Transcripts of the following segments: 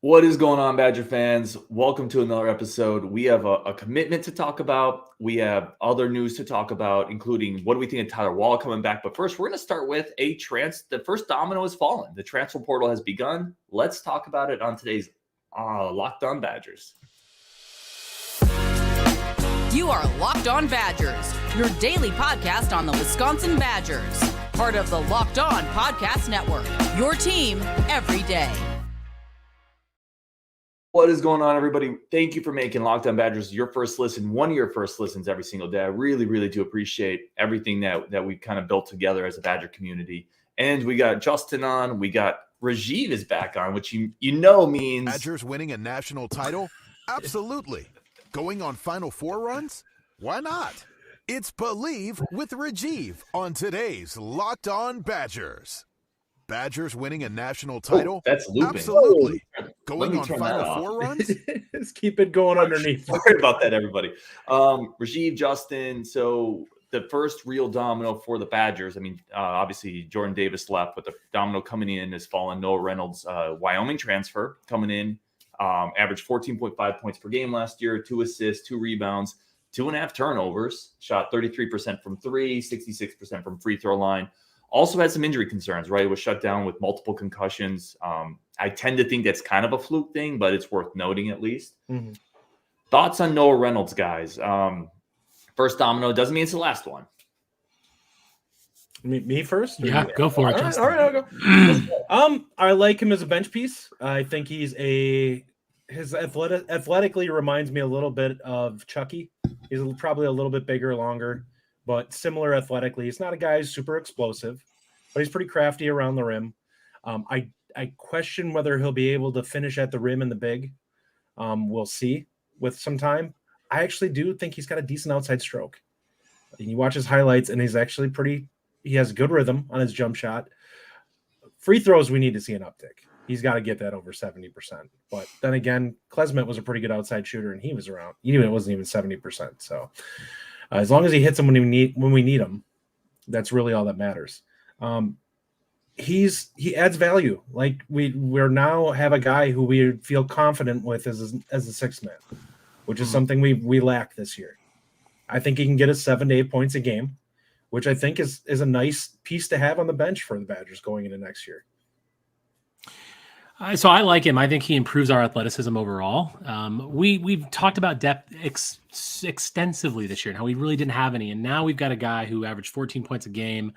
What is going on, Badger fans? Welcome to another episode. We have a commitment to talk about. We have other news to talk about, including what do we think of Tyler Wahl coming back. But first, we're going to start with the first domino has fallen. The transfer portal has begun. Let's talk about it on today's Locked On Badgers. You are Locked On Badgers, your daily podcast on the Wisconsin Badgers. Part of the Locked On Podcast Network, your team every day. What is going on, everybody? Thank you for making Locked On Badgers your first listen, one of your first listens every single day. I really, really do appreciate everything that we've kind of built together as a Badger community. And we got Justin on. We got Rajiv is back on, which you know means... Badgers winning a national title? Absolutely. Going on Final Four runs? Why not? It's Believe with Rajiv on today's Locked On Badgers. Badgers winning a national title? That's looping. Absolutely. Oh, going on Final Four runs? Let's keep it going underneath. Sorry about that, everybody. Rajiv, Justin, so the first real domino for the Badgers, obviously Jordan Davis left, but the domino coming in has fallen. Noah Reynolds, Wyoming transfer, coming in, averaged 14.5 points per game last year, 2 assists, 2 rebounds, 2.5 turnovers, shot 33% from three, 66% from free throw line. Also had some injury concerns, right? It was shut down with multiple concussions. I tend to think that's kind of a fluke thing, but it's worth noting at least. Mm-hmm. Thoughts on Noah Reynolds, guys? First domino, doesn't mean it's the last one. Me first? Yeah, go for it, Justin. All right, I'll go. I like him as a bench piece. I think athletically reminds me a little bit of Chucky. He's probably a little bit bigger, longer, but similar athletically. He's not a guy who's super explosive, but he's pretty crafty around the rim. I question whether he'll be able to finish at the rim in the big. We'll see with some time. I actually do think he's got a decent outside stroke. You watch his highlights, and he's actually he has good rhythm on his jump shot. Free throws, we need to see an uptick. He's got to get that over 70%. But then again, Klesmet was a pretty good outside shooter, and he was around. It wasn't even 70%. So as long as he hits them when we need him, that's really all that matters. He adds value. Like we're now have a guy who we feel confident with as a sixth man, which is something we lack this year. I think he can get us 7 to 8 points a game, which I think is a nice piece to have on the bench for the Badgers going into next year. So I like him. I think he improves our athleticism overall. We've talked about depth extensively this year and how we really didn't have any. And now we've got a guy who averaged 14 points a game,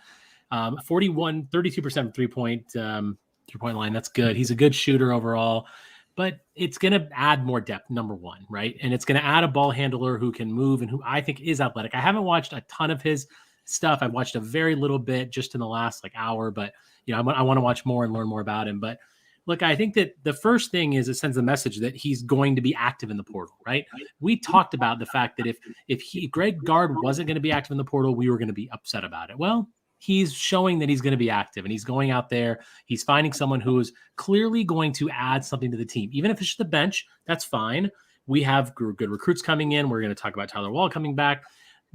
32% from three-point line. That's good. He's a good shooter overall. But it's going to add more depth, number one, right? And it's going to add a ball handler who can move and who I think is athletic. I haven't watched a ton of his stuff. I've watched a very little bit just in the last hour, but I want to watch more and learn more about him. But look, I think that the first thing is it sends a message that he's going to be active in the portal, right? We talked about the fact that if Greg Gard wasn't going to be active in the portal, we were going to be upset about it. Well, he's showing that he's going to be active and he's going out there. He's finding someone who is clearly going to add something to the team. Even if it's just the bench, that's fine. We have good recruits coming in. We're going to talk about Tyler Wahl coming back.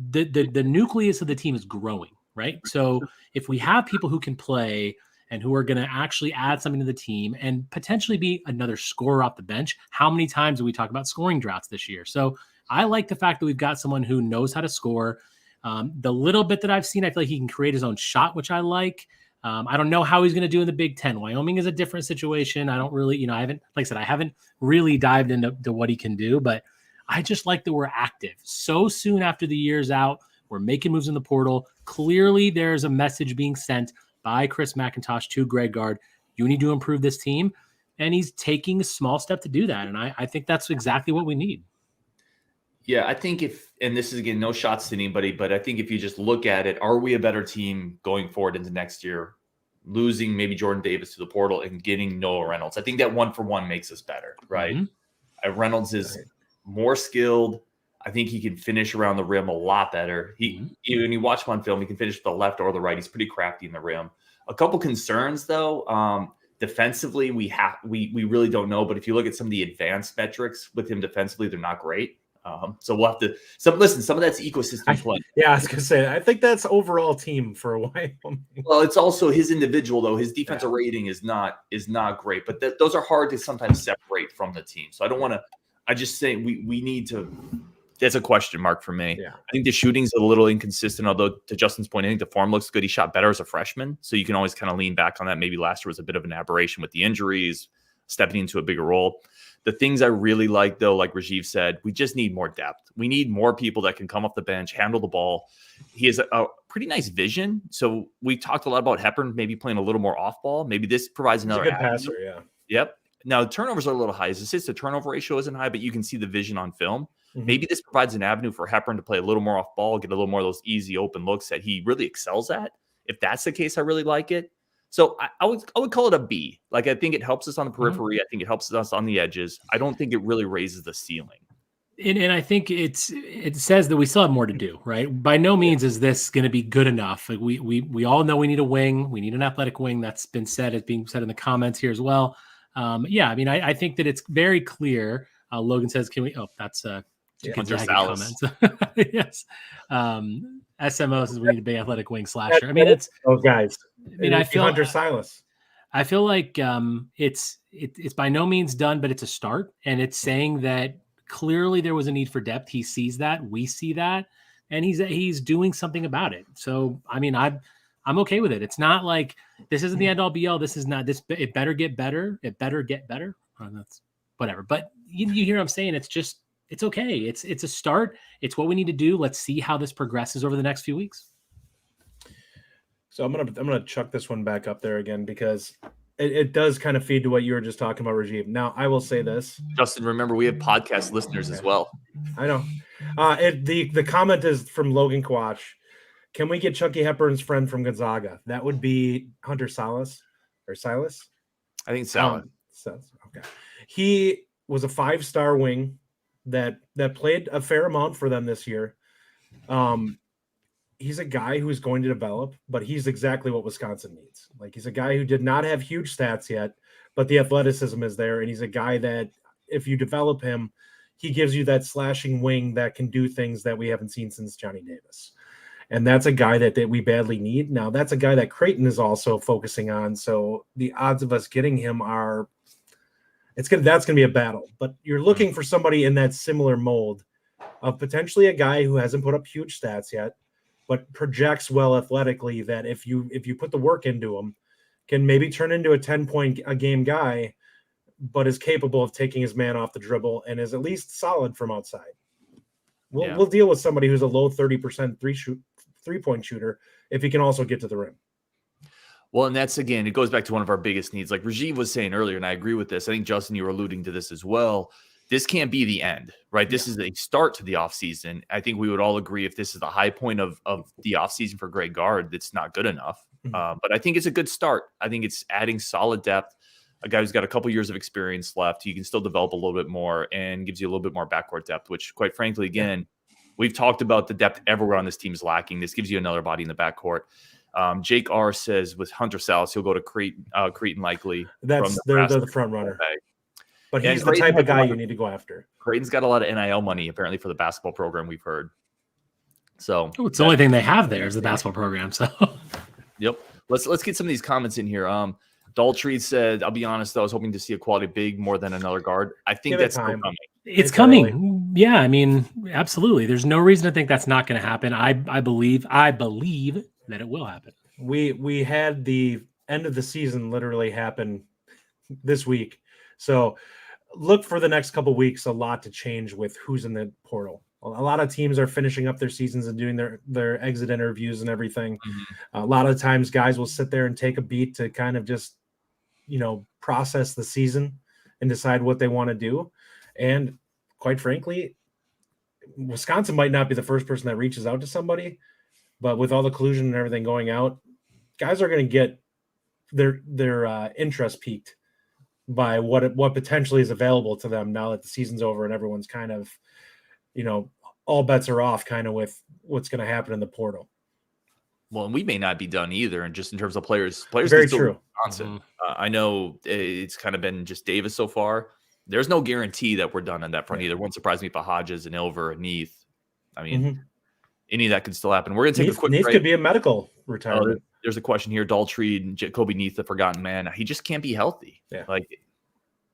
The nucleus of the team is growing, right? So if we have people who can play and who are going to actually add something to the team and potentially be another scorer off the bench. How many times do we talk about scoring droughts this year? So I like the fact that we've got someone who knows how to score. The little bit that I've seen, I feel like he can create his own shot, which I like. I don't know how he's going to do in the Big Ten. Wyoming is a different situation. I don't really, I haven't really dived into what he can do, but I just like that we're active. So soon after the year's out, we're making moves in the portal. Clearly there's a message being sent by Chris McIntosh to Greg Gard. You need to improve this team. And he's taking a small step to do that. And I think that's exactly what we need. Yeah, I think and this is, again, no shots to anybody, but I think if you just look at it, are we a better team going forward into next year, losing maybe Jordan Davis to the portal and getting Noah Reynolds? I think that 1-for-1 makes us better, right? Mm-hmm. Reynolds is more skilled. I think he can finish around the rim a lot better. When you watch him on film, he can finish with the left or the right. He's pretty crafty in the rim. A couple concerns, though. Defensively, we really don't know. But if you look at some of the advanced metrics with him defensively, they're not great. So we'll have to some of that's ecosystem play. Yeah, I was gonna say I think that's overall team for Wyoming. Well, it's also his individual though. His defensive rating is not great, but those are hard to sometimes separate from the team. So I don't want to. I just say we need to. That's a question mark for me. Yeah. I think the shooting's a little inconsistent, although to Justin's point, I think the form looks good. He shot better as a freshman, so you can always kind of lean back on that. Maybe last year was a bit of an aberration with the injuries, stepping into a bigger role. The things I really like, though, like Rajiv said, we just need more depth. We need more people that can come off the bench, handle the ball. He has a pretty nice vision. So we talked a lot about Hepburn maybe playing a little more off ball. Maybe this provides another good passer, yeah. Yep. Now, the turnovers are a little high. His assist to turnover ratio isn't high, but you can see the vision on film. Mm-hmm. Maybe this provides an avenue for Hepburn to play a little more off ball, get a little more of those easy open looks that he really excels at. If that's the case, I really like it. So I would call it a B. Like, I think it helps us on the periphery. I think it helps us on the edges. I don't think it really raises the ceiling. And I think it says that we still have more to do, right? By no means is this going to be good enough. Like we all know we need a wing. We need an athletic wing. That's been said. It's being said in the comments here as well. I mean, I think that it's very clear. Logan says, "Can we?" Oh, that's Hunter Salas. Comments. Yes. SMO says we need a big athletic wing slasher. I mean, it's those guys. I mean, I feel Hunter Silas. I feel like it's by no means done, but it's a start, and it's saying that clearly there was a need for depth. He sees that, we see that, and he's doing something about it. So, I mean, I'm okay with it. It's not like this isn't the end all be all. This is not this. It better get better. It better get better. That's whatever. But you hear what I'm saying? It's okay. It's a start. It's what we need to do. Let's see how this progresses over the next few weeks. So I'm gonna chuck this one back up there again because it does kind of feed to what you were just talking about, Rajiv. Now I will say this, Justin. Remember, we have podcast listeners as well. I know. The comment is from Logan Quach. Can we get Chucky Hepburn's friend from Gonzaga? That would be Hunter Silas or Silas. I think Silas. Okay. He was a 5-star wing that played a fair amount for them this year. He's a guy who's going to develop, but he's exactly what Wisconsin needs. Like, he's a guy who did not have huge stats yet, but the athleticism is there. And he's a guy that if you develop him, he gives you that slashing wing that can do things that we haven't seen since Johnny Davis. And that's a guy that we badly need. Now, that's a guy that Creighton is also focusing on. So the odds of us getting him that's going to be a battle. But you're looking for somebody in that similar mold of potentially a guy who hasn't put up huge stats yet, but projects well athletically, that if you put the work into him, can maybe turn into a 10-point a game guy, but is capable of taking his man off the dribble and is at least solid from outside. We'll deal with somebody who's a low 30% three-point shooter if he can also get to the rim. Well, and that's, again, it goes back to one of our biggest needs. Like Rajiv was saying earlier, and I agree with this. I think, Justin, you were alluding to this as well. This can't be the end, right? This is a start to the offseason. I think we would all agree if this is the high point of the offseason for Greg Gard, that's not good enough. Mm-hmm. But I think it's a good start. I think it's adding solid depth. A guy who's got a couple years of experience left. You can still develop a little bit more and gives you a little bit more backcourt depth, which, quite frankly, again, we've talked about the depth everywhere on this team is lacking. This gives you another body in the backcourt. Jake R says with Hunter Salas, he'll go to Creighton likely. They're the front runner. But he's the type of guy you need to go after. Creighton's got a lot of NIL money, apparently, for the basketball program, we've heard. So it's the only thing they have there is the basketball program. So yep. Let's get some of these comments in here. Daltrey said, I'll be honest, though, I was hoping to see a quality big more than another guard. I think that's still coming. It's coming. Early. Yeah, I mean, absolutely. There's no reason to think that's not going to happen. I believe that it will happen. We had the end of the season literally happen this week. So look for the next couple of weeks, a lot to change with who's in the portal. A lot of teams are finishing up their seasons and doing their exit interviews and everything. Mm-hmm. A lot of times guys will sit there and take a beat to kind of just, process the season and decide what they want to do. And quite frankly, Wisconsin might not be the first person that reaches out to somebody, but with all the collusion and everything going out, guys are going to get their interest piqued by what potentially is available to them now that the season's over and everyone's kind of, all bets are off kind of with what's going to happen in the portal. Well, and we may not be done either. And just in terms of players very true. Wisconsin. Mm-hmm. I know it's kind of been just Davis so far. there's no guarantee that we're done on that front either. Wouldn't surprise me if Hodges and Ilver and Neath. I mean, any of that could still happen. We're going to take a quick break. Neath could be a medical retirement. There's a question here. Daltrey and Jacoby Neath, the forgotten man. He just can't be healthy. Yeah. Like,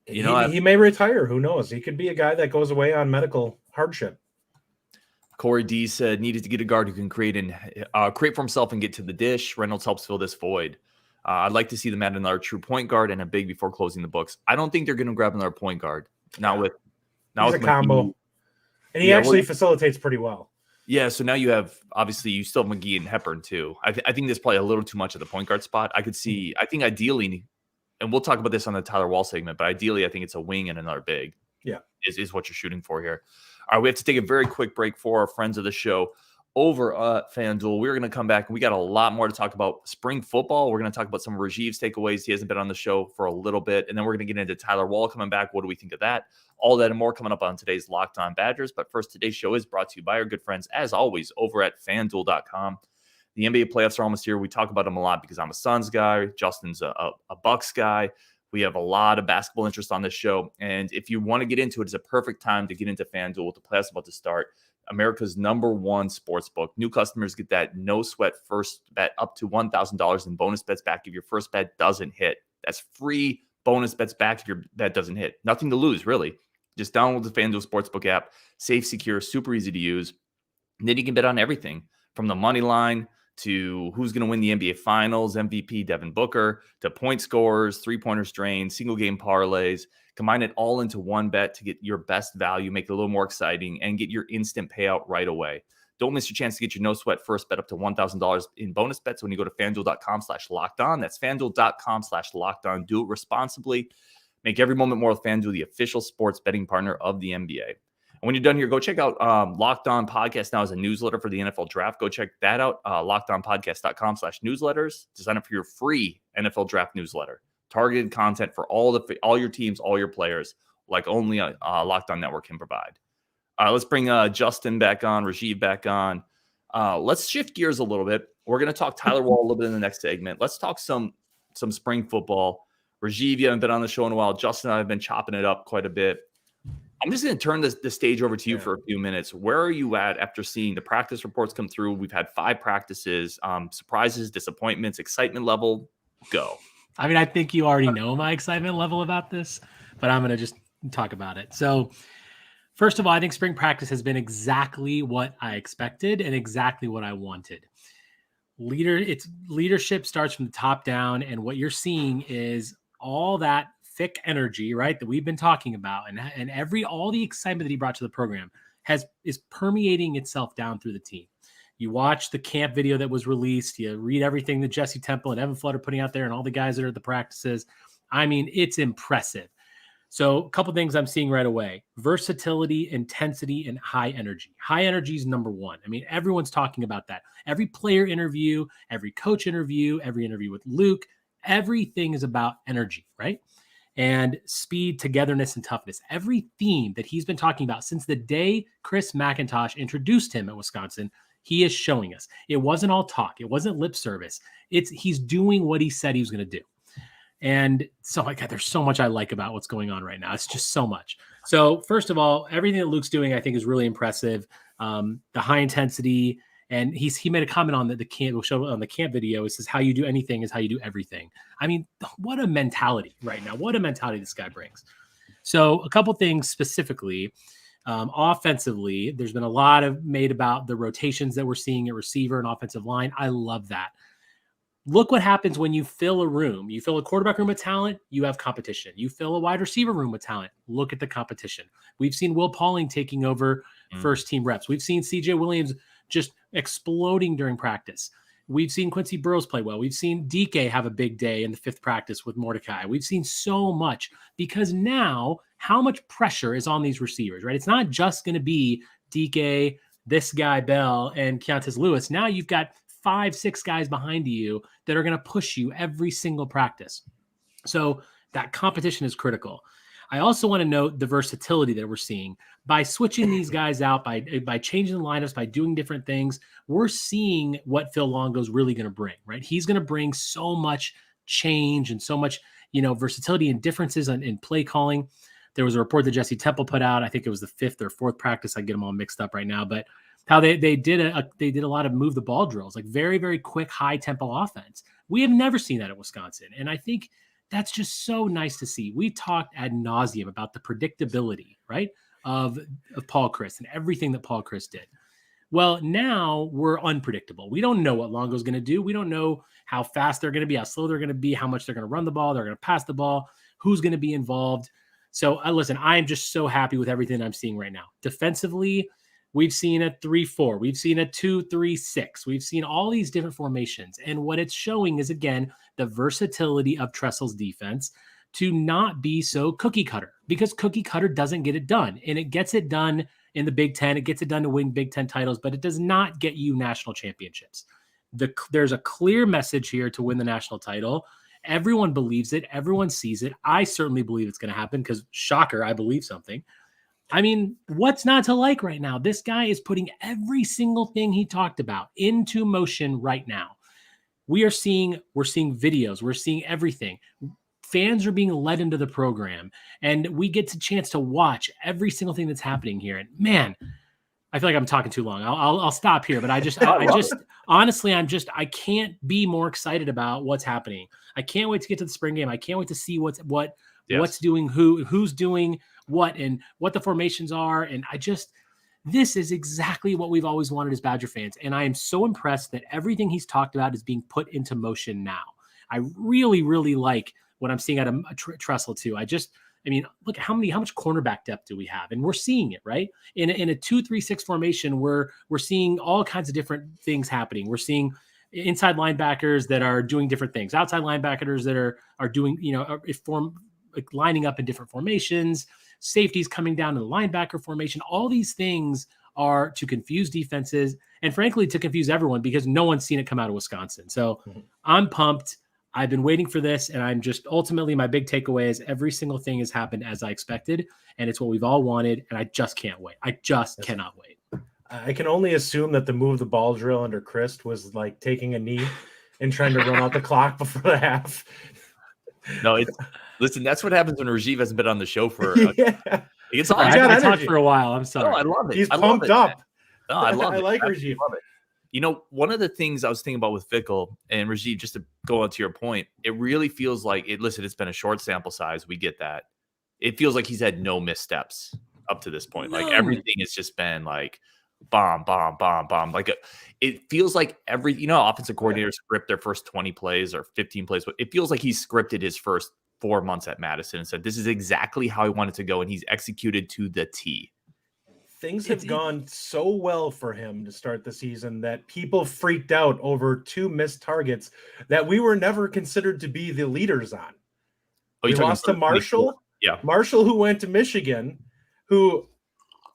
he may retire. Who knows? He could be a guy that goes away on medical hardship. Corey D said needed to get a guard who can create for himself and get to the dish. Reynolds helps fill this void. I'd like to see them add another true point guard and a big before closing the books. I don't think they're going to grab another point guard. He's a combo. And he actually facilitates pretty well. Yeah, so now you still have McGee and Hepburn too. I think there's probably a little too much of the point guard spot. I think ideally, and we'll talk about this on the Tyler Wahl segment, but ideally I think it's a wing and another big. Yeah. Is what you're shooting for here. All right, we have to take a very quick break for our friends of the show over at FanDuel. We're going to come back, and we got a lot more to talk about spring football. We're going to talk about some of Rajiv's takeaways. He hasn't been on the show for a little bit, and then we're going to get into Tyler Wahl coming back. What do we think of that? All that and more coming up on today's Locked On Badgers. But first, today's show is brought to you by our good friends, as always, over at FanDuel.com. The NBA playoffs are almost here. We talk about them a lot because I'm a Suns guy. Justin's a Bucks guy. We have a lot of basketball interest on this show. And if you want to get into it, it's a perfect time to get into FanDuel with the playoffs about to start. America's #1 sports book. New customers get that no-sweat first bet up to $1,000 in bonus bets back if your first bet doesn't hit. That's free bonus bets back if your bet doesn't hit. Nothing to lose, really. Just download the FanDuel Sportsbook app. Safe, secure, super easy to use. And then you can bet on everything from the money line to who's going to win the NBA Finals, MVP Devin Booker, to point scorers, three-pointers drained, single-game parlays. Combine it all into one bet to get your best value, make it a little more exciting, and get your instant payout right away. Don't miss your chance to get your no-sweat first bet up to $1,000 in bonus bets when you go to FanDuel.com/lockedon. That's FanDuel.com/lockedon. Do it responsibly. Make every moment more with FanDuel, the official sports betting partner of the NBA. And when you're done here, go check out Locked On Podcast now as a newsletter for the NFL Draft. Go check that out, LockedOnPodcast.com/newsletters to sign up for your free NFL Draft newsletter. Targeted content for all your teams, all your players, like only Locked On Network can provide. Let's bring Justin back on, Rajiv back on. Let's shift gears a little bit. We're going to talk Tyler Wahl a little bit in the next segment. Let's talk some spring football. Rajiv, you haven't been on the show in a while. Justin and I have been chopping it up quite a bit. I'm just going to turn the stage over to you for a few minutes. Where are you at after seeing the practice reports come through? We've had 5 practices, surprises, disappointments, excitement level. Go. I mean, I think you already know my excitement level about this, but I'm going to just talk about it. So first of all, I think spring practice has been exactly what I expected and exactly what I wanted. Leadership starts from the top down, and what you're seeing is all that thick energy, right, that we've been talking about, and all the excitement that he brought to the program is permeating itself down through the team. You watch the camp video that was released, you read everything that Jesse Temple and Evan Flood are putting out there and all the guys that are at the practices. I mean, it's impressive. So a couple things I'm seeing right away: versatility, intensity, and high energy. High energy is number one. I mean, everyone's talking about that. Every player interview, every coach interview, every interview with Luke, everything is about energy, right? And speed, togetherness, and toughness. Every theme that he's been talking about since the day Chris McIntosh introduced him at Wisconsin, he is showing us. It wasn't all talk. It wasn't lip service. He's doing what he said he was going to do. And so, God, there's so much I like about what's going on right now. It's just so much. So first of all, everything that Luke's doing, I think, is really impressive. The high intensity, and he made a comment on the camp. We'll show on the camp video. It says, "How you do anything is how you do everything." I mean, what a mentality right now! What a mentality this guy brings. So a couple things specifically. Offensively, there's been a lot made about the rotations that we're seeing at receiver and offensive line. I love that. Look what happens when you fill a room. You fill a quarterback room with talent, you have competition. You fill a wide receiver room with talent, look at the competition. We've seen Will Pauling taking over first team reps. We've seen CJ Williams just exploding during practice. We've seen Quincy Burrows play well. We've seen DK have a big day in the 5th practice with Mordecai. We've seen so much, because now how much pressure is on these receivers, right? It's not just going to be DK, this guy, Bell, and Keontae Lewis. Now you've got 5-6 guys behind you that are going to push you every single practice. So that competition is critical. I also want to note the versatility that we're seeing. By switching these guys out, by changing the lineups, by doing different things, we're seeing what Phil Longo's really going to bring, right? He's going to bring so much change and so much, versatility and differences in play calling. There was a report that Jesse Temple put out. I think it was the 5th or 4th practice. I get them all mixed up right now, but how they did a lot of move the ball drills, like very, very quick, high tempo offense. We have never seen that at Wisconsin. And I think that's just so nice to see. We talked ad nauseum about the predictability, right, of Paul Chryst and everything that Paul Chryst did. Well, now we're unpredictable. We don't know what Longo's going to do. We don't know how fast they're going to be, how slow they're going to be, how much they're going to run the ball, they're going to pass the ball, who's going to be involved. So listen, I'm just so happy with everything I'm seeing right now. Defensively, we've seen a 3-4. We've seen a 2-3-6. We've seen all these different formations. And what it's showing is, again, the versatility of Tressel's defense to not be so cookie cutter, because cookie cutter doesn't get it done. And it gets it done in the Big Ten. It gets it done to win Big Ten titles, but it does not get you national championships. There's a clear message here to win the national title. Everyone believes it. Everyone sees it. I certainly believe it's going to happen because, shocker, I believe something. I mean, what's not to like right now? This guy is putting every single thing he talked about into motion right now. We're seeing videos. We're seeing everything. Fans are being led into the program, and we get a chance to watch every single thing that's happening here. And man, I feel like I'm talking too long. I'll stop here, but I honestly, I can't be more excited about what's happening. I can't wait to get to the spring game. I can't wait to see what's doing who's doing what, and what the formations are. And this is exactly what we've always wanted as Badger fans. And I am so impressed that everything he's talked about is being put into motion now. I really, really like what I'm seeing out of Tressel too. Look at how much cornerback depth do we have? And we're seeing it, right? In a 2-3-6 formation, we're seeing all kinds of different things happening. We're seeing inside linebackers that are doing different things, outside linebackers that are doing, lining up in different formations, safeties coming down in the linebacker formation. All these things are to confuse defenses and frankly, to confuse everyone, because no one's seen it come out of Wisconsin. So I'm pumped. I've been waiting for this, and I'm just ultimately, my big takeaway is every single thing has happened as I expected, and it's what we've all wanted, and I just can't wait. I just cannot wait. I can only assume that the move the ball drill under Chryst was like taking a knee and trying to run out the clock before the half. No, listen, that's what happens when Rajiv hasn't been on the show for it's all I talked for a while. I'm sorry. No, I love it. He's pumped up. No, I love it. I like Rajiv. You know, one of the things I was thinking about with Fickell and Rajiv, just to go on to your point, it really feels like it's been a short sample size. We get that. It feels like he's had no missteps up to this point. Like everything has just been like bomb, bomb, bomb, bomb. Like it feels like offensive coordinators script their first 20 plays or 15 plays. But it feels like he's scripted his first 4 months at Madison and said, this is exactly how I want it to go. And he's executed to the T. Things have gone so well for him to start the season that people freaked out over 2 missed targets that we were never considered to be the leaders on. We lost to Marshall. Yeah. Marshall, who went to Michigan, who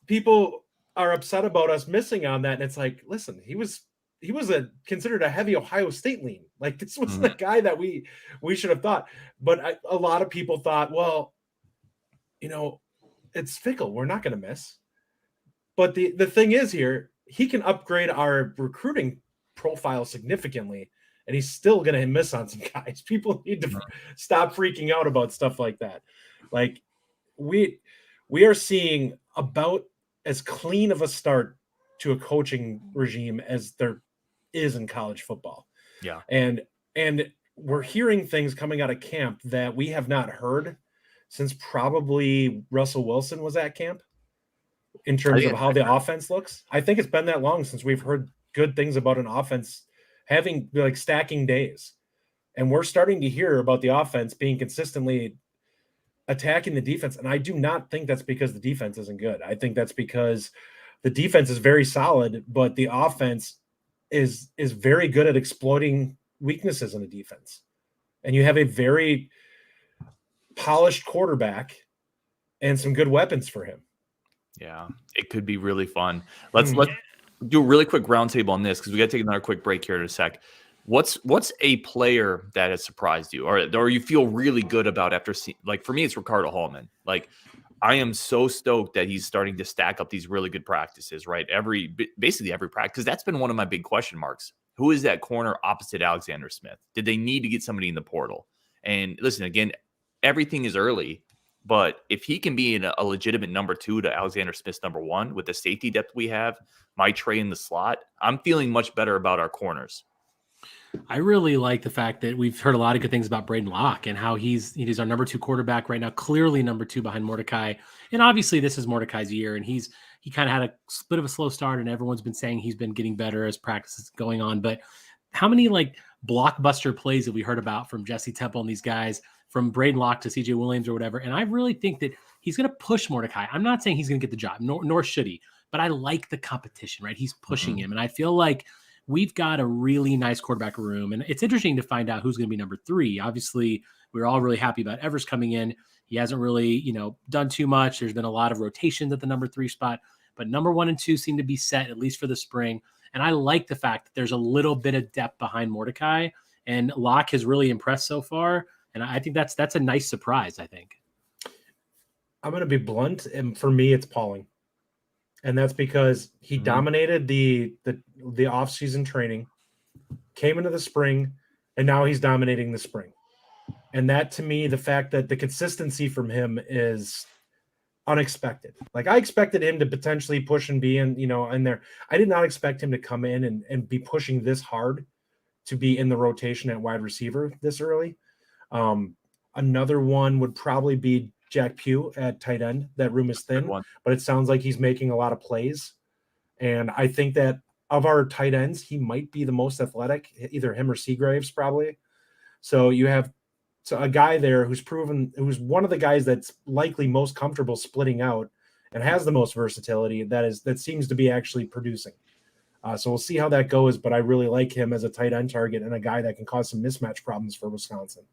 people are upset about us missing on that. And it's like, listen, he was considered a heavy Ohio State lean. Like this was the guy that we should have thought. But a lot of people thought, well, it's Fickell. We're not going to miss. But the thing is here, he can upgrade our recruiting profile significantly, and he's still going to miss on some guys. People need to stop freaking out about stuff like that. Like we are seeing about as clean of a start to a coaching regime as there is in college football. Yeah. And we're hearing things coming out of camp that we have not heard since probably Russell Wilson was at camp. In terms of how the offense looks, I think it's been that long since we've heard good things about an offense having like stacking days. And we're starting to hear about the offense being consistently attacking the defense. And I do not think that's because the defense isn't good. I think that's because the defense is very solid, but the offense is very good at exploiting weaknesses in the defense. And you have a very polished quarterback and some good weapons for him. Yeah, it could be really fun. Let's do a really quick roundtable on this because we got to take another quick break here in a sec. What's a player that has surprised you or you feel really good about after seeing? Like for me, it's Ricardo Hallman. Like I am so stoked that he's starting to stack up these really good practices, right? Basically every practice, because that's been one of my big question marks. Who is that corner opposite Alexander Smith? Did they need to get somebody in the portal? And listen, again, everything is early. But if he can be a legitimate number 2 to Alexander Smith's number 1 with the safety depth we have, my Trey in the slot, I'm feeling much better about our corners. I really like the fact that we've heard a lot of good things about Braden Locke and how he's our number 2 quarterback right now, clearly number 2 behind Mordecai. And obviously this is Mordecai's year, and he kind of had a bit of a slow start, and everyone's been saying he's been getting better as practice is going on. But how many like blockbuster plays have we heard about from Jesse Temple and these guys, from Braden Locke to CJ Williams or whatever? And I really think that he's going to push Mordecai. I'm not saying he's going to get the job, nor should he, but I like the competition, right? He's pushing him. And I feel like we've got a really nice quarterback room, and it's interesting to find out who's going to be number 3. Obviously, we're all really happy about Evers coming in. He hasn't really, done too much. There's been a lot of rotations at the number 3 spot, but number 1 and 2 seem to be set, at least for the spring. And I like the fact that there's a little bit of depth behind Mordecai, and Locke has really impressed so far. And I think that's a nice surprise, I think. I'm going to be blunt, and for me, it's Pauling. And that's because he dominated the off-season training, came into the spring, and now he's dominating the spring. And that, to me, the fact that the consistency from him is unexpected. Like, I expected him to potentially push and be in there. I did not expect him to come in and be pushing this hard to be in the rotation at wide receiver this early. Another one would probably be Jack Pugh at tight end. That room is thin, but it sounds like he's making a lot of plays. And I think that of our tight ends, he might be the most athletic, either him or Seagraves probably. So you have a guy there who's one of the guys that's likely most comfortable splitting out and has the most versatility that seems to be actually producing. So we'll see how that goes, but I really like him as a tight end target and a guy that can cause some mismatch problems for Wisconsin.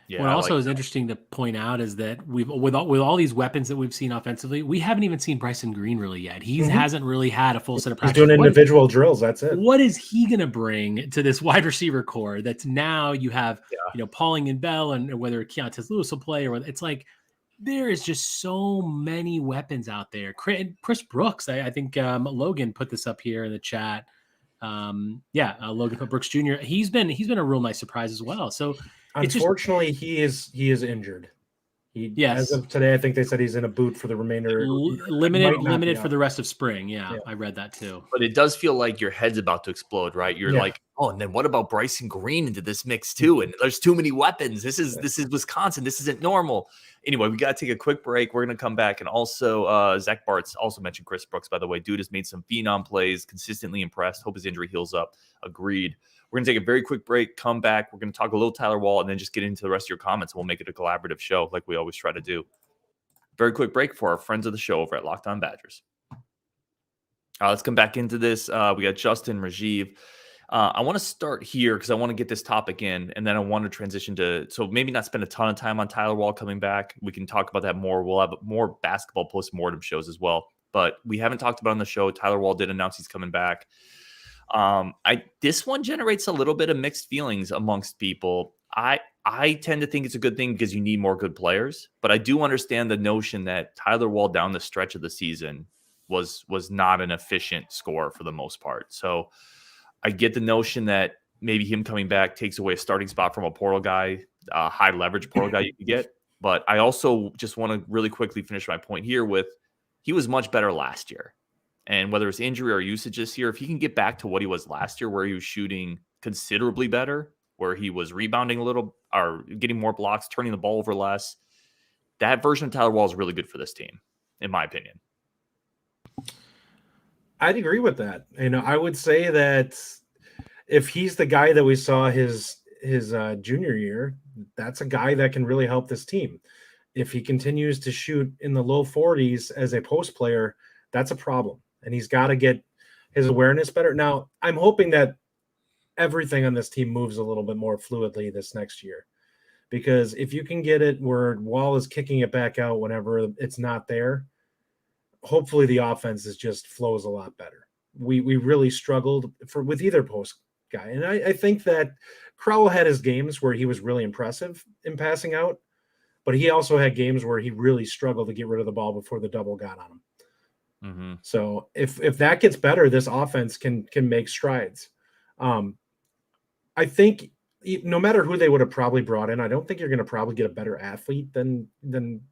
Yeah, what also is interesting to point out is that with all these weapons that we've seen offensively, we haven't even seen Bryson Green really yet. He hasn't really had a full set of practice. He's doing individual drills. That's it. What is he going to bring to this wide receiver core? That's now you have Pauling and Bell, and whether Keontae Lewis will play, or it's like there is just so many weapons out there. Chris Brooks, I think Logan put this up here in the chat. Logan Brooks Jr. He's been a real nice surprise as well. So. Unfortunately, he is injured. As of today, I think they said he's in a boot for the remainder. Limited for the rest of spring. Yeah, I read that too. But it does feel like your head's about to explode, right? You're like, oh, and then what about Bryson Green into this mix too? And there's too many weapons. This is Wisconsin. This isn't normal. Anyway, we got to take a quick break. We're going to come back. And also, Zach Bartz also mentioned Chris Brooks, by the way. Dude has made some phenom plays, consistently impressed. Hope his injury heals up. Agreed. We're going to take a very quick break, come back. We're going to talk a little Tyler Wahl, and then just get into the rest of your comments, and we'll make it a collaborative show like we always try to do. Very quick break for our friends of the show over at Locked On Badgers. Let's come back into this. We got Justin, Rajiv. I want to start here because I want to get this topic in, and then I want to transition to, so maybe not spend a ton of time on Tyler Wahl coming back. We can talk about that more. We'll have more basketball post-mortem shows as well, but we haven't talked about it on the show. Tyler Wahl did announce he's coming back. This one generates a little bit of mixed feelings amongst people. I tend to think it's a good thing because you need more good players, but I do understand the notion that Tyler Wahl down the stretch of the season was not an efficient scorer for the most part. So I get the notion that maybe him coming back takes away a starting spot from a portal guy, high leverage portal guy you can get. But I also just want to really quickly finish my point here with he was much better last year. And whether it's injury or usage this year, if he can get back to what he was last year, where he was shooting considerably better, where he was rebounding a little or getting more blocks, turning the ball over less, that version of Tyler Wahl is really good for this team, in my opinion. I'd agree with that. I would say that if he's the guy that we saw his junior year, that's a guy that can really help this team. If he continues to shoot in the low 40s as a post player, that's a problem. And he's got to get his awareness better. Now, I'm hoping that everything on this team moves a little bit more fluidly this next year. Because if you can get it where Wahl is kicking it back out whenever it's not there, hopefully the offense just flows a lot better. We really struggled with either post guy. And I think that Crowell had his games where he was really impressive in passing out, but he also had games where he really struggled to get rid of the ball before the double got on him. Mm-hmm. So if that gets better, this offense can make strides. I think no matter who they would have probably brought in, I don't think you're going to probably get a better athlete than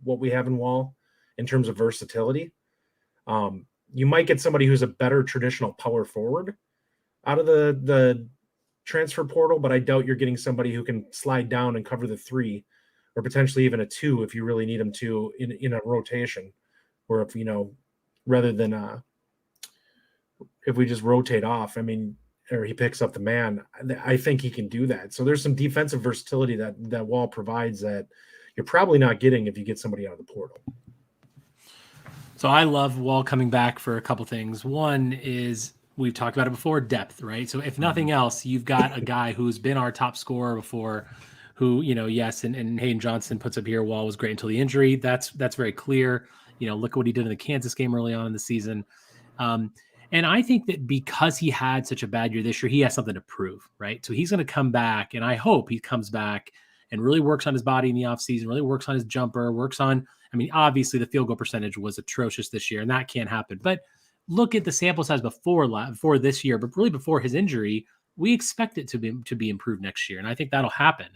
what we have in Wahl in terms of versatility. You might get somebody who's a better traditional power forward out of the transfer portal, but I doubt you're getting somebody who can slide down and cover the 3 or potentially even a 2 if you really need them to in a rotation, or if, rather than if we just rotate off, or he picks up the man, I think he can do that. So there's some defensive versatility that Wahl provides that you're probably not getting if you get somebody out of the portal. So I love Wahl coming back for a couple things. One is, we've talked about it before, depth, right? So if nothing else, you've got a guy who's been our top scorer before, who, yes, and Hayden Johnson puts up here, Wahl was great until the injury. That's very clear. Look at what he did in the Kansas game early on in the season. And I think that because he had such a bad year this year, he has something to prove, right? So he's going to come back, and I hope he comes back and really works on his body in the offseason, really works on his jumper, works on, obviously the field goal percentage was atrocious this year, and that can't happen. But look at the sample size before this year, but really before his injury, we expect it to be improved next year, and I think that'll happen.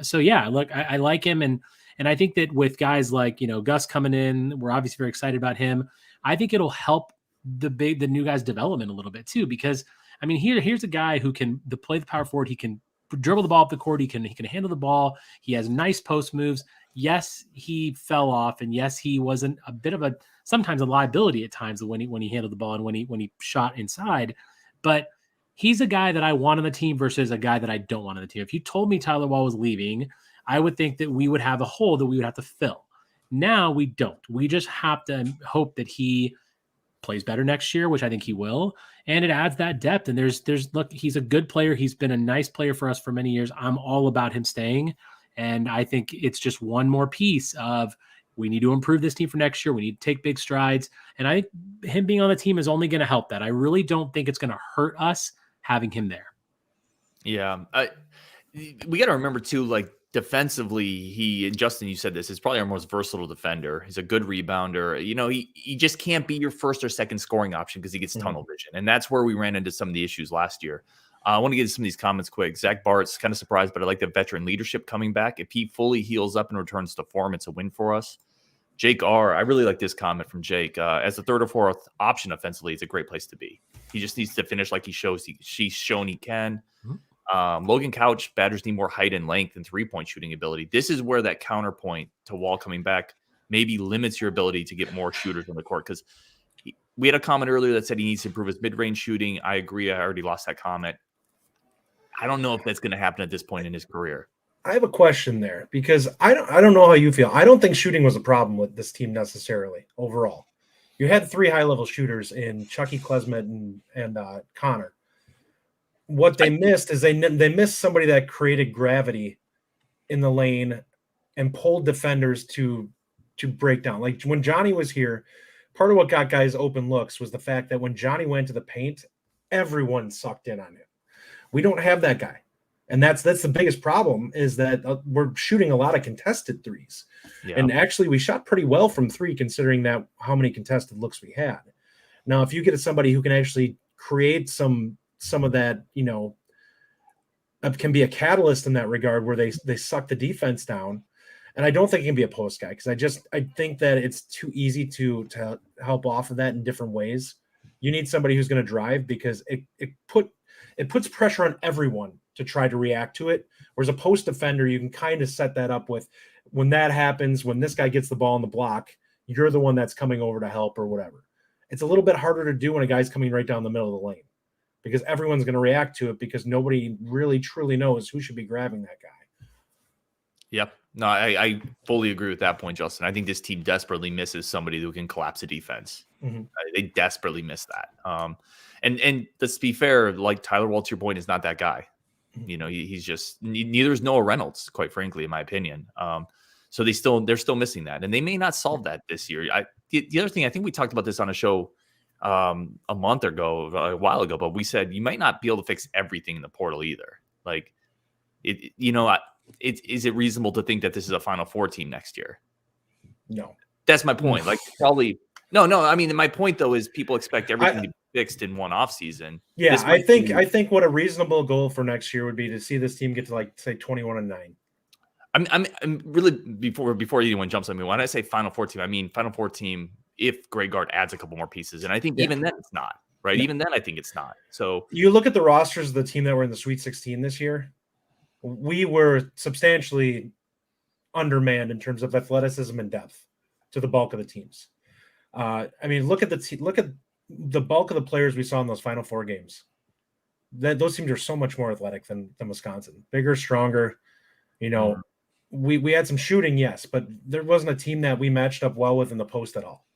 So yeah, look, I like him, and I think that with guys like Gus coming in, we're obviously very excited about him. I think it'll help the new guy's development a little bit too, because here's a guy who can play the power forward. He can dribble the ball up the court. He can handle the ball. He has nice post moves. Yes, he fell off, and yes, he wasn't a bit of sometimes a liability at times when he handled the ball and when he shot inside. But he's a guy that I want on the team versus a guy that I don't want on the team. If you told me Tyler Wahl was leaving, I would think that we would have a hole that we would have to fill. Now we don't. We just have to hope that he plays better next year, which I think he will, and it adds that depth. And there's look, he's a good player. He's been a nice player for us for many years. I'm all about him staying, and I think it's just one more piece of, we need to improve this team for next year. We need to take big strides, and I think him being on the team is only going to help that. I really don't think it's going to hurt us having him there. Yeah, we got to remember too, like, defensively, he, and Justin, you said this, is probably our most versatile defender. He's a good rebounder. He just can't be your first or second scoring option because he gets tunnel vision. And that's where we ran into some of the issues last year. I want to get to some of these comments quick. Zach Bart's kind of surprised, but I like the veteran leadership coming back. If he fully heals up and returns to form, it's a win for us. Jake R., I really like this comment from Jake. As the third or fourth option offensively, it's a great place to be. He just needs to finish like she's shown he can. Logan Couch, Badgers need more height and length and three-point shooting ability. This is where that counterpoint to Wahl coming back maybe limits your ability to get more shooters on the court, because we had a comment earlier that said he needs to improve his mid-range shooting. I agree. I already lost that comment. I don't know if that's going to happen at this point in his career. I have a question there, because I don't know how you feel. I don't think shooting was a problem with this team necessarily overall. You had 3 high-level shooters in Chucky, Klesmet, and Connor. What they missed is they missed somebody that created gravity in the lane and pulled defenders to break down. Like when Johnny was here, part of what got guys open looks was the fact that when Johnny went to the paint, everyone sucked in on him. We don't have that guy. And that's the biggest problem, is that we're shooting a lot of contested threes. Yeah. And actually we shot pretty well from 3, considering that how many contested looks we had. Now, if you get somebody who can actually create some of that, can be a catalyst in that regard, where they suck the defense down. And I don't think he can be a post guy, because I think that it's too easy to help off of that in different ways. You need somebody who's going to drive, because it puts pressure on everyone to try to react to it. Whereas a post defender, you can kind of set that up with, when that happens, when this guy gets the ball in the block, you're the one that's coming over to help or whatever. It's a little bit harder to do when a guy's coming right down the middle of the lane, because everyone's going to react to it, because nobody really truly knows who should be grabbing that guy. Yep. No, I fully agree with that point, Justin. I think this team desperately misses somebody who can collapse a defense. They desperately miss that. And let's be fair, like Tyler Wahl, to your point, is not that guy. He's just, neither is Noah Reynolds, quite frankly, in my opinion. So they're still missing that, and they may not solve that this year. The other thing, I think we talked about this on a show a month ago, a while ago, but we said you might not be able to fix everything in the portal either. Like, is it reasonable to think that this is a Final Four team next year? No, that's my point. Like, probably no. I mean, my point though is people expect everything to be fixed in one off season. Yeah, I think what a reasonable goal for next year would be to see this team get to say 21-9. I'm really before anyone jumps on me. When I say Final Four team, I mean Final Four team if Greg Gard adds a couple more pieces, and I think even then it's not right. Even then, I think it's not. So you look at the rosters of the team that were in the Sweet 16 this year. We were substantially undermanned in terms of athleticism and depth to the bulk of the teams. I mean, look at the bulk of the players we saw in those Final Four games. Those teams are so much more athletic than Wisconsin, bigger, stronger. We had some shooting, yes, but there wasn't a team that we matched up well with in the post at all.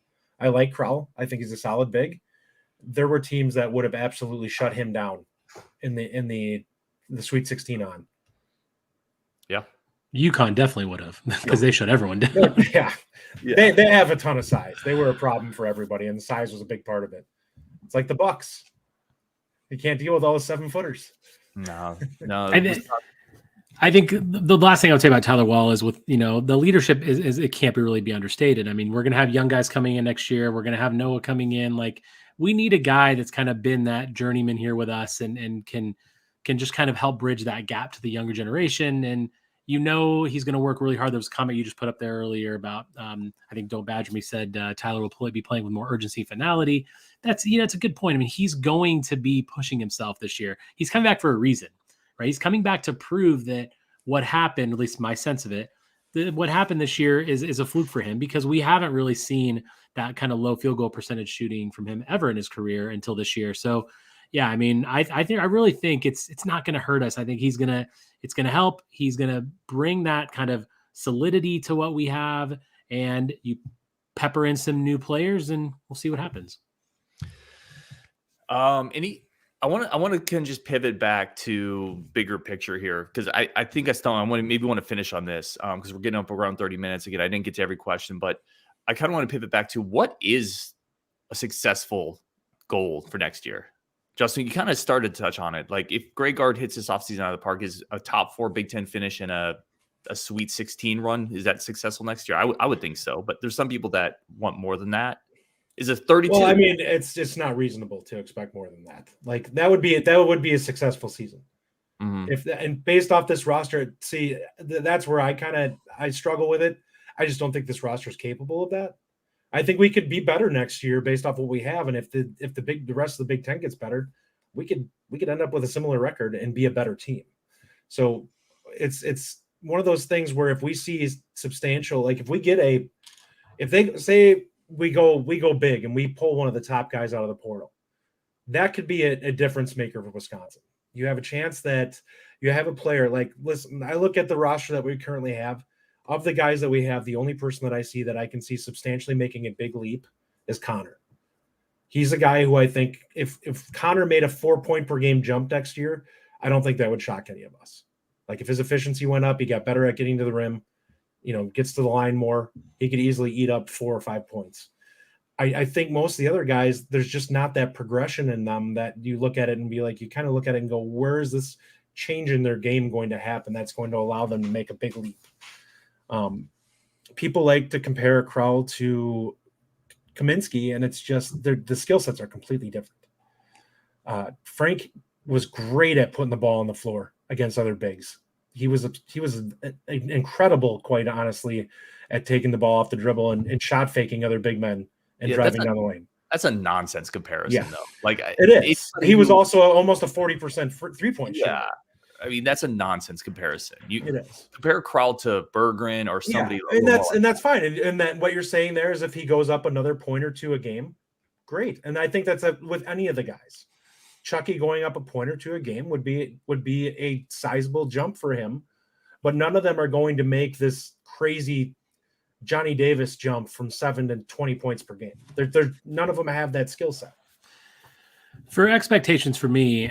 I like Crowell. I think he's a solid big. There were teams that would have absolutely shut him down in the Sweet 16 on. Yeah. UConn definitely would have because they shut everyone down. Yeah. They have a ton of size. They were a problem for everybody, and the size was a big part of it. It's like the Bucks. You can't deal with all the 7-footers. No. I think the last thing I would say about Tyler Wahl is with, the leadership is it can't really be understated. I mean, we're going to have young guys coming in next year. We're going to have Noah coming in. Like, we need a guy that's kind of been that journeyman here with us and can just kind of help bridge that gap to the younger generation. And, he's going to work really hard. There was a comment you just put up there earlier about, I think Don't Badger Me said Tyler will be playing with more urgency and finality. That's, it's a good point. I mean, he's going to be pushing himself this year. He's coming back for a reason. Right, he's coming back to prove that what happened, at least my sense of it, what happened this year is a fluke for him because we haven't really seen that kind of low field goal percentage shooting from him ever in his career until this year. So, yeah, I mean, I really think it's not going to hurt us. I think it's going to help. He's going to bring that kind of solidity to what we have, and you pepper in some new players, and we'll see what happens. I want to kind of just pivot back to bigger picture here because I think I want to finish on this because we're getting up around 30 minutes. Again, I didn't get to every question, but I kind of want to pivot back to what is a successful goal for next year. Justin, you kind of started to touch on it. Like if Greg Gard hits this offseason out of the park, is a top 4 Big Ten finish and a Sweet 16 run, is that successful next year? I would think so, but there's some people that want more than that. Is it 32? Well, I mean, it's not reasonable to expect more than that. Like that would be a successful season. Mm-hmm. And based off this roster, see, that's where I struggle with it. I just don't think this roster is capable of that. I think we could be better next year based off what we have, and if the rest of the Big Ten gets better, we could end up with a similar record and be a better team. So it's one of those things where if we see substantial, like if they say we go big and we pull one of the top guys out of the portal, that could be a difference maker for Wisconsin. You have a chance that you have a player like, listen, I look at the roster that we currently have. Of the guys that we have, the only person that I see that I can see substantially making a big leap is Connor. He's a guy who I think if Connor made a 4-point per game jump next year, I don't think that would shock any of us. Like if his efficiency went up, he got better at getting to the rim, gets to the line more, he could easily eat up 4 or 5 points. I think most of the other guys, there's just not that progression in them that you look at it and be like, you kind of look at it and go, where is this change in their game going to happen that's going to allow them to make a big leap? People like to compare Crowell to Kaminsky, and it's just the skill sets are completely different. Frank was great at putting the ball on the floor against other bigs. He was incredible, quite honestly, at taking the ball off the dribble and shot faking other big men and driving down the lane. That's a nonsense comparison, though. Like it is. He was also almost a 40% 3-point shooter. Yeah. I mean, that's a nonsense comparison. It is. Compare Crowell to Berggren or somebody. Yeah, and that's fine. And that what you're saying there is if he goes up another point or two a game, great. And I think that's with any of the guys. Chucky going up a point or two a game would be a sizable jump for him, but none of them are going to make this crazy Johnny Davis jump from 7 to 20 points per game. They're none of them have that skill set. For expectations for me,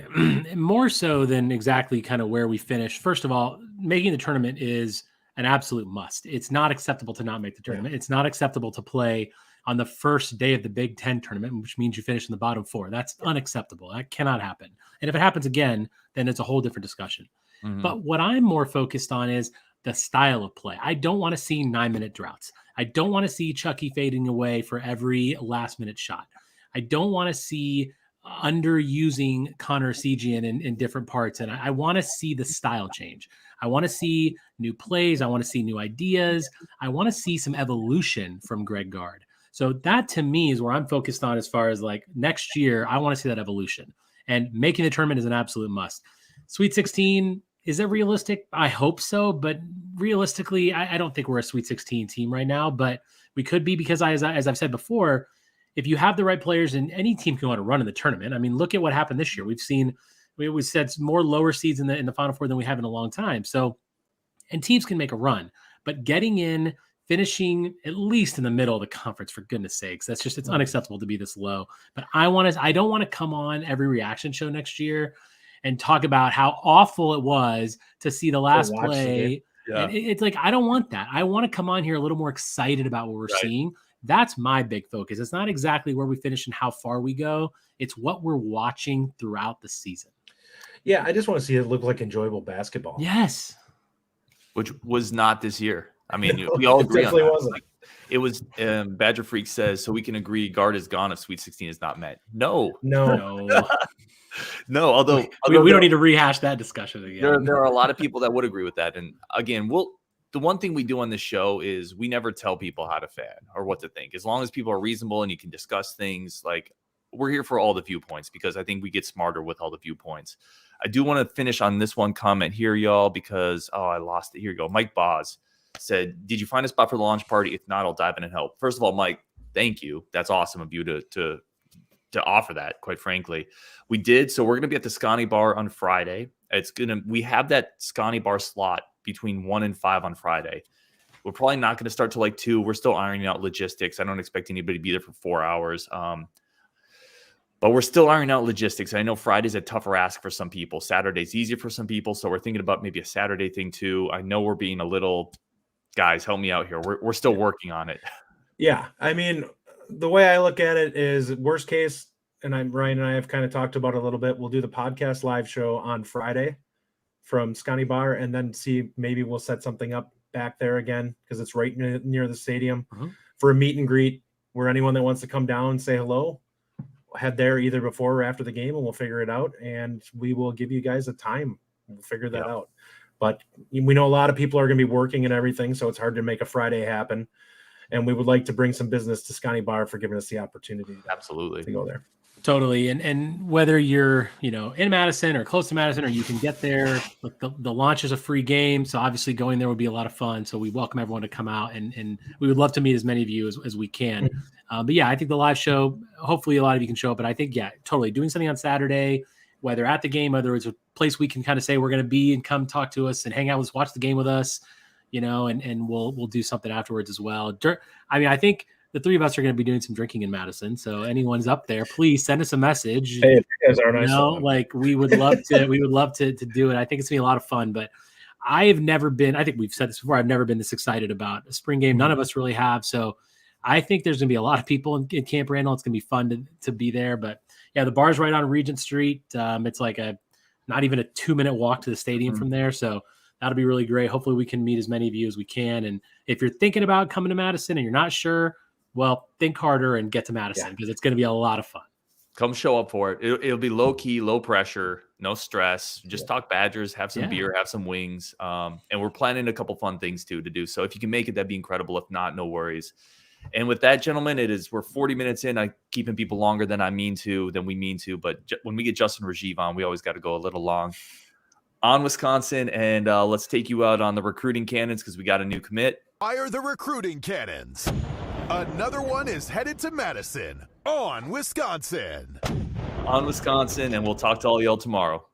more so than exactly kind of where we finished. First of all, making the tournament is an absolute must. It's not acceptable to not make the tournament. It's not acceptable to play on the first day of the Big Ten tournament, which means you finish in the bottom 4. That's unacceptable. That cannot happen. And if it happens again, then it's a whole different discussion. Mm-hmm. But what I'm more focused on is the style of play. I don't want to see 9-minute droughts. I don't want to see Chucky fading away for every last-minute shot. I don't want to see underusing Connor Segian in different parts. And I want to see the style change. I want to see new plays. I want to see new ideas. I want to see some evolution from Greg Gard. So that to me is where I'm focused on as far as like next year. I want to see that evolution, and making the tournament is an absolute must. Sweet 16, is it realistic? I hope so, but realistically, I don't think we're a Sweet 16 team right now, but we could be, because as I've said before, if you have the right players, and any team can want to run in the tournament. I mean, look at what happened this year. We said more lower seeds in the Final Four than we have in a long time. So, and teams can make a run, but getting in, finishing at least in the middle of the conference, for goodness sakes, it's unacceptable to be this low. But I don't want to come on every reaction show next year and talk about how awful it was to see the last play. Yeah. It's like, I don't want that. I want to come on here a little more excited about what we're seeing. That's my big focus. It's not exactly where we finish and how far we go. It's what we're watching throughout the season. Yeah, I just want to see it look like enjoyable basketball. Yes. Which was not this year. I mean, we all agree on that. Wasn't. Like, it was Badger Freak says, so we can agree Gard is gone if Sweet 16 is not met. No. No, although we don't need to rehash that discussion again. There are a lot of people that would agree with that. And again, the one thing we do on this show is we never tell people how to fan or what to think. As long as people are reasonable and you can discuss things, like, we're here for all the viewpoints, because I think we get smarter with all the viewpoints. I do want to finish on this one comment here, y'all, because I lost it. Here you go. Mike Boz said, "Did you find a spot for the launch party? If not, I'll dive in and help." First of all, Mike, thank you. That's awesome of you to offer that, quite frankly. We did. So we're going to be at the Scotty Bar on Friday. We have that Scotty Bar slot between 1 and 5 on Friday. We're probably not going to start till like 2. We're still ironing out logistics. I don't expect anybody to be there for 4 hours. But we're still ironing out logistics. I know Friday's a tougher ask for some people. Saturday's easier for some people. So we're thinking about maybe a Saturday thing too. I know we're being a little, guys, help me out here. We're still working on it. Yeah. I mean, the way I look at it is, worst case, and Ryan and I have kind of talked about it a little bit, we'll do the podcast live show on Friday from Scotty Bar, and then see, maybe we'll set something up back there again, because it's right near the stadium, for a meet and greet, where anyone that wants to come down and say hello, head there either before or after the game, and we'll figure it out, and we will give you guys a time. We'll figure that out. But we know a lot of people are going to be working and everything, so it's hard to make a Friday happen. And we would like to bring some business to Scotty Bar for giving us the opportunity to go there. Totally. And whether you're, in Madison or close to Madison, or you can get there, the launch is a free game. So obviously going there would be a lot of fun. So we welcome everyone to come out, and we would love to meet as many of you as we can. But yeah, I think the live show, hopefully a lot of you can show up, but I think, totally doing something on Saturday, whether at the game, whether it's a place we can kind of say we're going to be and come talk to us and hang out with us, watch the game with us, and we'll do something afterwards as well. I mean, I think the three of us are going to be doing some drinking in Madison. So anyone's up there, please send us a message. Hey, you guys are nice. Like, we would love to do it. I think it's gonna be a lot of fun, but I think we've said this before, I've never been this excited about a spring game. None of us really have. So I think there's going to be a lot of people in Camp Randall. It's going to be fun to be there. But yeah, the bar's right on Regent Street. It's like not even a 2-minute walk to the stadium from there. So that'll be really great. Hopefully we can meet as many of you as we can. And if you're thinking about coming to Madison and you're not sure, well, think harder and get to Madison, because it's going to be a lot of fun. Come show up for it. It'll be low key, low pressure, no stress. Just talk Badgers, have some beer, have some wings. And we're planning a couple fun things too to do. So if you can make it, that'd be incredible. If not, no worries. And with that, gentlemen, we're 40 minutes in. I'm keeping people longer than we mean to. But when we get Justin Rajiv on, we always got to go a little long. On Wisconsin, and let's take you out on the recruiting cannons, because we got a new commit. Fire the recruiting cannons. Another one is headed to Madison. On Wisconsin. On Wisconsin, and we'll talk to all y'all tomorrow.